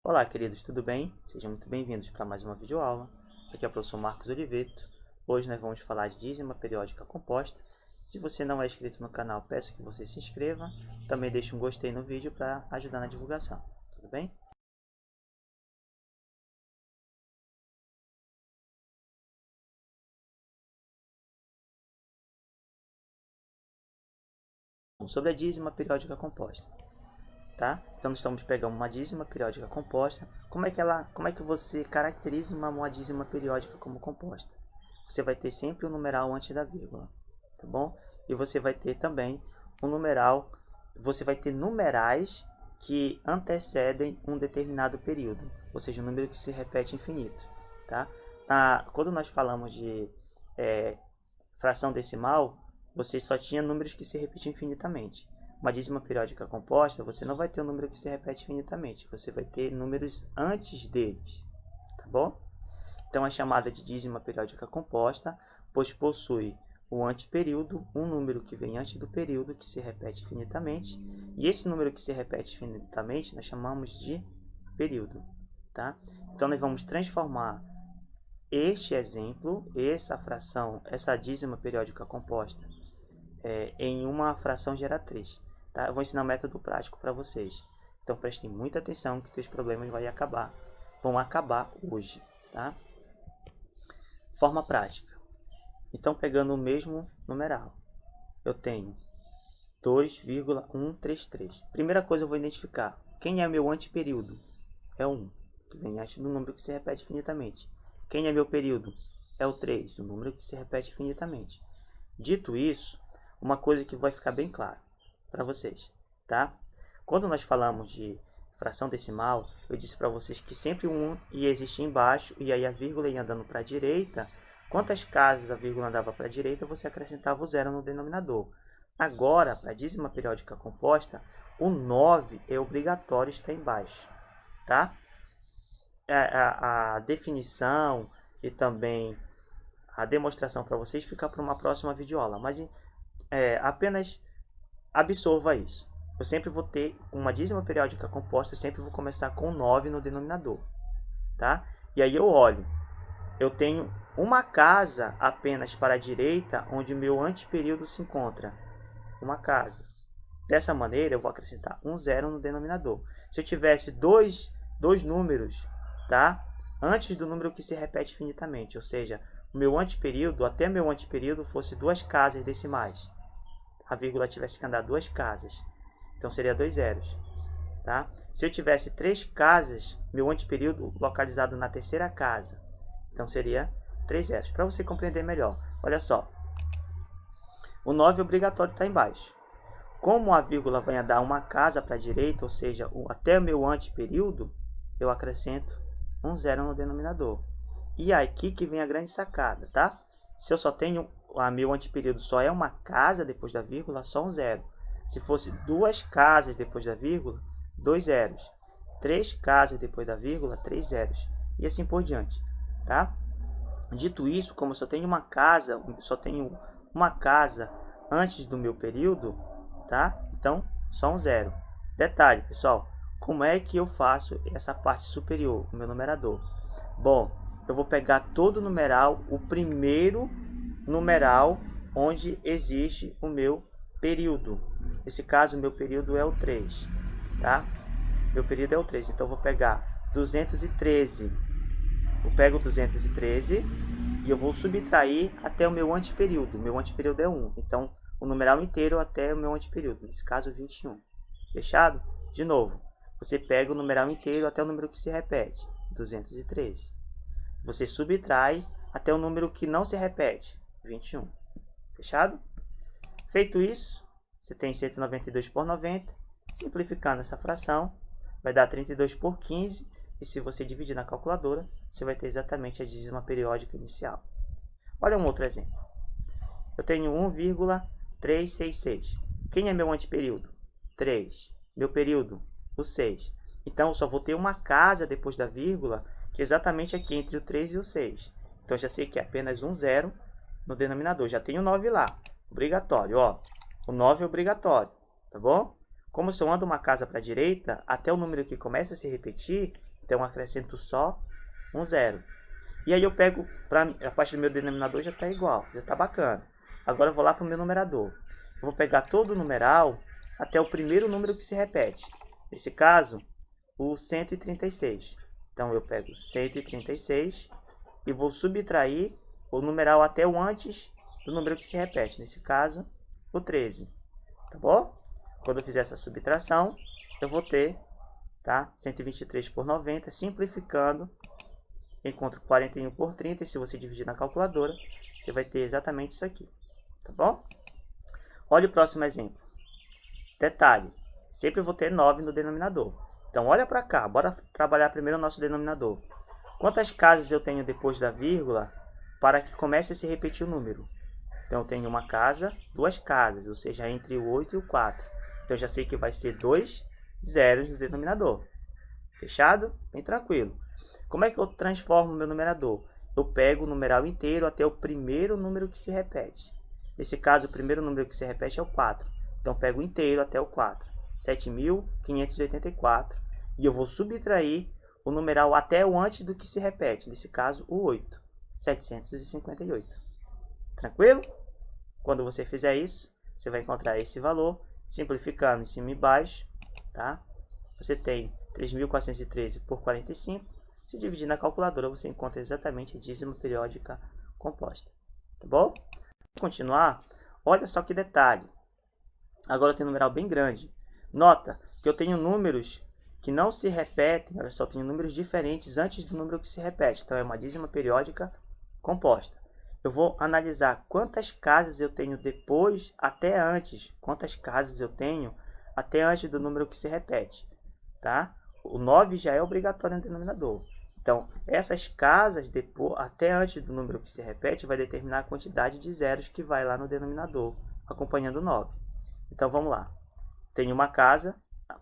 Olá, queridos, tudo bem? Sejam muito bem-vindos para mais uma videoaula. Aqui é o professor Marcos Oliveto. Hoje nós vamos falar de dízima periódica composta. Se você não é inscrito no canal, peço que você se inscreva. Também deixe um gostei no vídeo para ajudar na divulgação. Tudo bem? Sobre a dízima periódica composta. Tá? Então nós estamos pegando uma dízima periódica composta. Como é que você caracteriza uma dízima periódica como composta? Você vai ter sempre um numeral antes da vírgula, tá bom? E você vai ter também um numeral, você vai ter numerais que antecedem um determinado período, ou seja, um número que se repete infinito, tá? Quando nós falamos de fração decimal, você só tinha números que se repetiam infinitamente. Uma dízima periódica composta, você não vai ter um número que se repete infinitamente, você vai ter números antes deles, tá bom? Então é chamada de dízima periódica composta, pois possui o anteperíodo, um número que vem antes do período, que se repete infinitamente, e esse número que se repete infinitamente nós chamamos de período, tá? Então nós vamos transformar este exemplo, essa fração, essa dízima periódica composta, em uma fração geratriz. Tá? Eu vou ensinar um método prático para vocês. Então prestem muita atenção que os problemas vão acabar hoje. Tá? Forma prática. Então pegando o mesmo numeral, eu tenho 2,133. Primeira coisa eu vou identificar, quem é meu anteperíodo? É o 1, que vem antes do número que se repete infinitamente. Quem é meu período? É o 3, o número que se repete infinitamente. Dito isso, uma coisa que vai ficar bem clara para vocês, tá? Quando nós falamos de fração decimal, eu disse para vocês que sempre um 1 ia existir embaixo e aí a vírgula ia andando para a direita. Quantas casas a vírgula andava para a direita, você acrescentava o zero no denominador. Agora, para a dízima periódica composta, o 9 é obrigatório estar embaixo, tá? A definição e também a demonstração para vocês fica para uma próxima videoaula, mas apenas absorva isso. Eu sempre vou ter uma dízima periódica composta, eu sempre vou começar com 9 no denominador, tá? E aí eu olho, eu tenho uma casa apenas para a direita, onde o meu anteperíodo se encontra, uma casa. Dessa maneira, eu vou acrescentar um zero no denominador. Se eu tivesse dois números, tá? Antes do número que se repete infinitamente, ou seja, o meu anteperíodo, até meu anteperíodo fosse duas casas decimais, a vírgula tivesse que andar duas casas, então seria 2 zeros, tá? Se eu tivesse 3 casas, meu anteperíodo localizado na terceira casa, então seria 3 zeros. Para você compreender melhor, olha só, o 9 é obrigatório estar embaixo. Como a vírgula vai andar uma casa para a direita, ou seja, até o meu anteperíodo, eu acrescento um zero no denominador. E aqui que vem a grande sacada, tá? Se eu só tenho, meu anteperíodo só é uma casa depois da vírgula, só um zero. Se fosse duas casas depois da vírgula, 2 zeros. 3 casas depois da vírgula, 3 zeros. E assim por diante, tá? Dito isso, como eu só tenho uma casa antes do meu período, tá? Então, só um zero. Detalhe, pessoal, como é que eu faço essa parte superior, o meu numerador? Bom, eu vou pegar todo o numeral, o primeiro numeral onde existe o meu período. Nesse caso, o meu período é o 3, tá? Meu período é o 3, então eu vou pegar 213. Eu pego 213 e eu vou subtrair até o meu anteperíodo. Meu anteperíodo é 1, então o numeral inteiro até o meu anteperíodo, nesse caso 21. Fechado? De novo, você pega o numeral inteiro até o número que se repete, 213. Você subtrai até o número que não se repete, 21. Fechado? Feito isso, você tem 192 por 90. Simplificando essa fração, vai dar 32 por 15. E se você dividir na calculadora, você vai ter exatamente a dízima periódica inicial. Olha um outro exemplo. Eu tenho 1,366. Quem é meu anteperíodo? 3. Meu período? O 6. Então, eu só vou ter uma casa depois da vírgula, que é exatamente aqui entre o 3 e o 6. Então, já sei que é apenas um zero no denominador. Já tenho 9 lá. Obrigatório, ó. O 9 é obrigatório, tá bom? Como se eu ando uma casa para a direita, até o número que começa a se repetir, Então eu acrescento só um zero. E aí eu pego, a parte do meu denominador já está igual, já está bacana. Agora eu vou lá para o meu numerador. Eu vou pegar todo o numeral até o primeiro número que se repete. Nesse caso, o 136. Então eu pego 136 e vou subtrair o numeral até o antes do número que se repete. Nesse caso, o 13. Tá bom? Quando eu fizer essa subtração, eu vou ter, tá? 123 por 90, simplificando, encontro 41 por 30, e se você dividir na calculadora, você vai ter exatamente isso aqui, tá bom? Olha o próximo exemplo. Detalhe, sempre vou ter 9 no denominador. Então, olha para cá, bora trabalhar primeiro o nosso denominador. Quantas casas eu tenho depois da vírgula para que comece a se repetir o número? Então, eu tenho uma casa, duas casas, ou seja, entre o 8 e o 4. Então, eu já sei que vai ser 2 zeros no denominador. Fechado? Bem tranquilo. Como é que eu transformo o meu numerador? Eu pego o numeral inteiro até o primeiro número que se repete. Nesse caso, o primeiro número que se repete é o 4. Então, eu pego o inteiro até o 4. 7.584. E eu vou subtrair o numeral até o antes do que se repete. Nesse caso, o 8. 758. Tranquilo? Quando você fizer isso, você vai encontrar esse valor. Simplificando em cima e embaixo, tá? Você tem 3.413 por 45. Se dividir na calculadora, você encontra exatamente a dízima periódica composta. Tá bom? Para continuar, olha só que detalhe. Agora eu tenho um numeral bem grande. Nota que eu tenho números que não se repetem. Olha só, eu tenho números diferentes antes do número que se repete. Então, é uma dízima periódica composta. Eu vou analisar quantas casas eu tenho depois, até antes. Quantas casas eu tenho até antes do número que se repete. Tá? O 9 já é obrigatório no denominador. Então, essas casas, depois, até antes do número que se repete, vai determinar a quantidade de zeros que vai lá no denominador, acompanhando o 9. Então, vamos lá. Tenho uma casa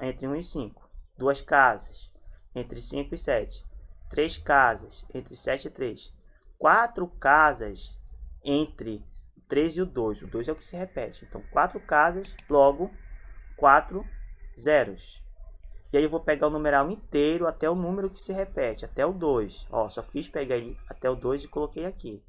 entre 1 e 5. Duas casas entre 5 e 7. Três casas entre 7 e 3. Quatro casas entre o 3 e o 2. O 2 é o que se repete. Então, 4 casas, logo 4 zeros. E aí eu vou pegar o numeral inteiro até o número que se repete, até o 2. Ó, só fiz pegar ele até o 2 e coloquei aqui.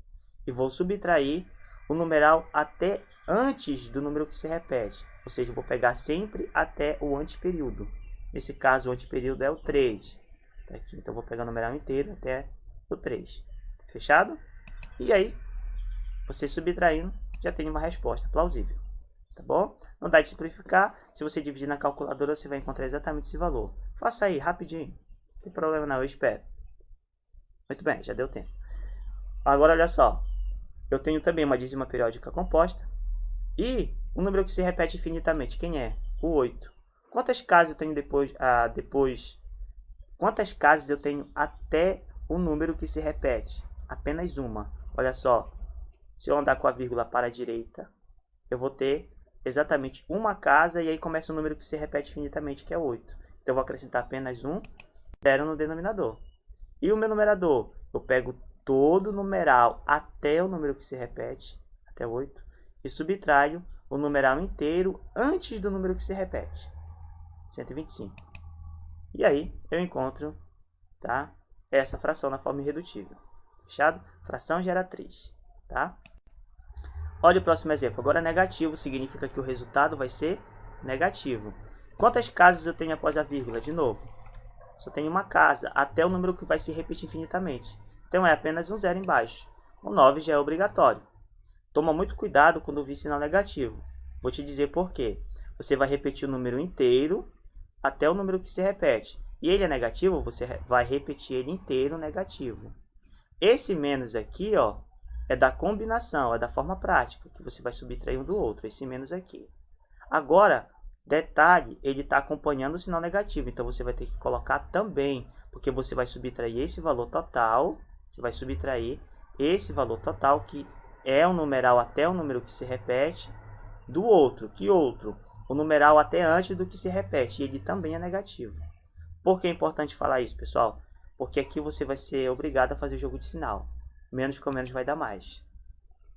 E vou subtrair o numeral até antes do número que se repete. Ou seja, eu vou pegar sempre até o anteperíodo. Nesse caso, o anteperíodo é o 3. Tá aqui. Então, eu vou pegar o numeral inteiro até o 3. Fechado? E aí, você subtraindo, já tem uma resposta plausível. Tá bom? Não dá de simplificar. Se você dividir na calculadora, você vai encontrar exatamente esse valor. Faça aí, rapidinho. Não tem problema não, eu espero. Muito bem, já deu tempo. Agora, olha só. Eu tenho também uma dízima periódica composta. E um número que se repete infinitamente. Quem é? O 8. Quantas casas eu tenho depois? Quantas casas eu tenho até o número que se repete? Apenas uma. Olha só. Se eu andar com a vírgula para a direita, eu vou ter exatamente uma casa, e aí começa o número que se repete infinitamente, que é 8. Então, eu vou acrescentar apenas um zero no denominador. E o meu numerador? Eu pego todo o numeral até o número que se repete, até 8, e subtraio o numeral inteiro antes do número que se repete, 125. E aí, eu encontro, tá, essa fração na forma irredutível. Fechado? Fração geratriz, tá? Olha o próximo exemplo. Agora, negativo significa que o resultado vai ser negativo. Quantas casas eu tenho após a vírgula? De novo, só tenho uma casa, até o número que vai se repetir infinitamente. Então, é apenas um zero embaixo. O 9 já é obrigatório. Toma muito cuidado quando vir sinal negativo. Vou te dizer por quê. Você vai repetir o número inteiro até o número que se repete. E ele é negativo, você vai repetir ele inteiro negativo. Esse menos aqui, ó, é da combinação, é da forma prática, que você vai subtrair um do outro, esse menos aqui. Agora, detalhe, ele está acompanhando o sinal negativo, então você vai ter que colocar também, porque você vai subtrair esse valor total, você vai subtrair esse valor total, que é o numeral até o número que se repete, do outro. Que outro? O numeral até antes do que se repete, e ele também é negativo. Por que é importante falar isso, pessoal? Porque aqui você vai ser obrigado a fazer o jogo de sinal. Menos com menos vai dar mais.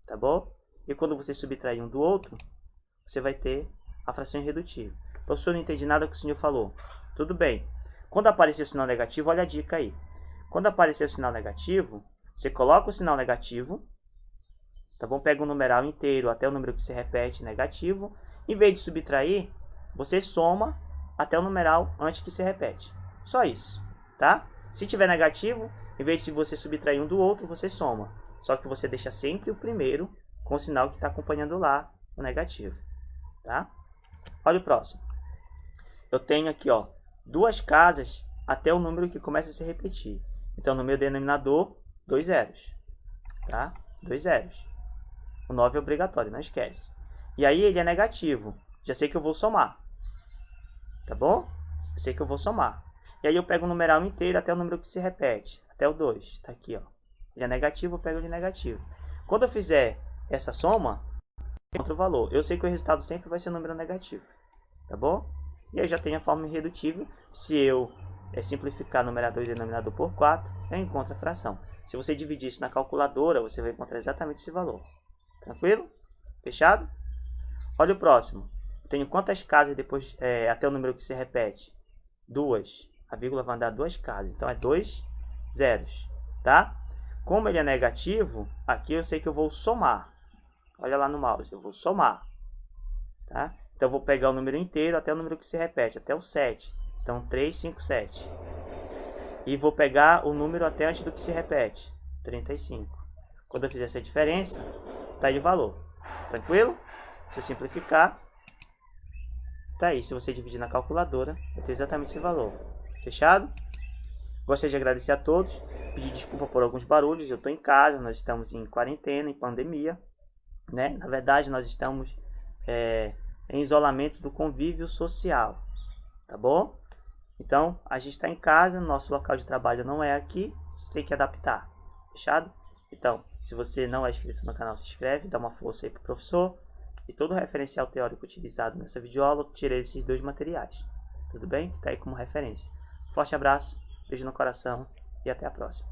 Tá bom? E quando você subtrair um do outro, você vai ter a fração irredutível. Professor, não entendi nada que o senhor falou. Tudo bem. Quando aparecer o sinal negativo, olha a dica aí. Quando aparecer o sinal negativo, você coloca o sinal negativo, tá bom? Pega o numeral inteiro até o número que se repete negativo. Em vez de subtrair, você soma até o numeral antes que se repete. Só isso, tá? Se tiver negativo, em vez de você subtrair um do outro, você soma. Só que você deixa sempre o primeiro com o sinal que está acompanhando lá o negativo, tá? Olha o próximo. Eu tenho aqui, ó, 2 casas até o número que começa a se repetir. Então, no meu denominador, 2 zeros, tá? 2 zeros. O 9 é obrigatório, não esquece. E aí ele é negativo. Já sei que eu vou somar, tá bom? Eu sei que eu vou somar. E aí eu pego o numeral inteiro até o número que se repete, até o 2, tá aqui, ó. Ele é negativo, eu pego ele negativo. Quando eu fizer essa soma, outro valor. Eu sei que o resultado sempre vai ser um número negativo, tá bom? E aí já tem a forma irredutível. Se eu simplificar numerador e denominador por 4, eu encontro a fração. Se você dividir isso na calculadora, você vai encontrar exatamente esse valor. Tranquilo? Fechado? Olha o próximo. Eu tenho quantas casas depois até o número que se repete? 2. A vírgula vai dar 2 casas. Então é 2 zeros, tá? Como ele é negativo, aqui eu sei que eu vou somar. Olha lá no mouse, eu vou somar, tá? Então, eu vou pegar o número inteiro até o número que se repete, até o 7. Então, 3, 5, 7. E vou pegar o número até antes do que se repete, 35. Quando eu fizer essa diferença, tá aí o valor. Tranquilo? Se eu simplificar, tá aí. Se você dividir na calculadora, vai ter exatamente esse valor. Fechado? Gostaria de agradecer a todos. Pedir desculpa por alguns barulhos. Eu estou em casa, nós estamos em quarentena, em pandemia, né? Na verdade, nós estamos em isolamento do convívio social, tá bom? Então, a gente está em casa, nosso local de trabalho não é aqui, você tem que adaptar, fechado? Então, se você não é inscrito no canal, se inscreve, dá uma força aí pro professor. E todo o referencial teórico utilizado nessa videoaula, eu tirei esses 2 materiais, tudo bem? Que está aí como referência. Forte abraço, beijo no coração e até a próxima.